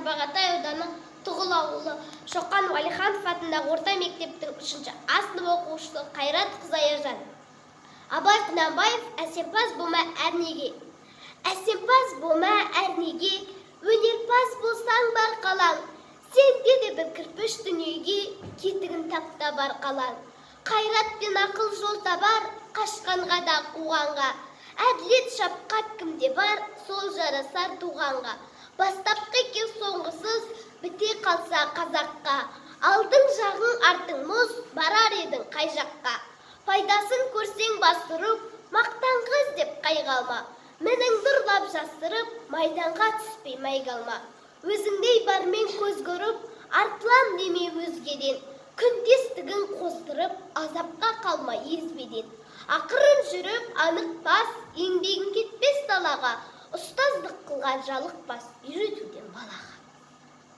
Тарбағатай ауданы Тұғыл ауылы Шоқан Уәлиханов атындағы орта мектептің 3-ші А сынып оқушысы Қайрат Қызаяжан. Абай Құнанбаев әсемпаз болма әрнеге. Әсемпаз болма әрнеге, өнерпаз болсаң бар қалаң. Сенде де бір кірпіш дүниеге, кетігін тапта бар қалаң. Қайрат пен ақыл жол табар, қашқанға да қуғанға. Әділет шапқат кімде бар, сол жарасар туғанға. Бастапқы екен соңғысыз, біте қалса қазаққа. Алдың жағың артың мұз, барар едің қай жаққа. Пайдасын көрсең бастырып, мақтанға іздеп қайғалма. Мініңді ұрлап жасырып, майданға түспей майгалма. Өзіңдей бармен көз көріп, артылам деме өзгеден. Күндестігін қоздырып, азапқа қалма езбеден. Ақырын жүріп, анық бас, еңбегін кетпес далаға. Ұстаздық қылған жалықпас, үйретуден балаға.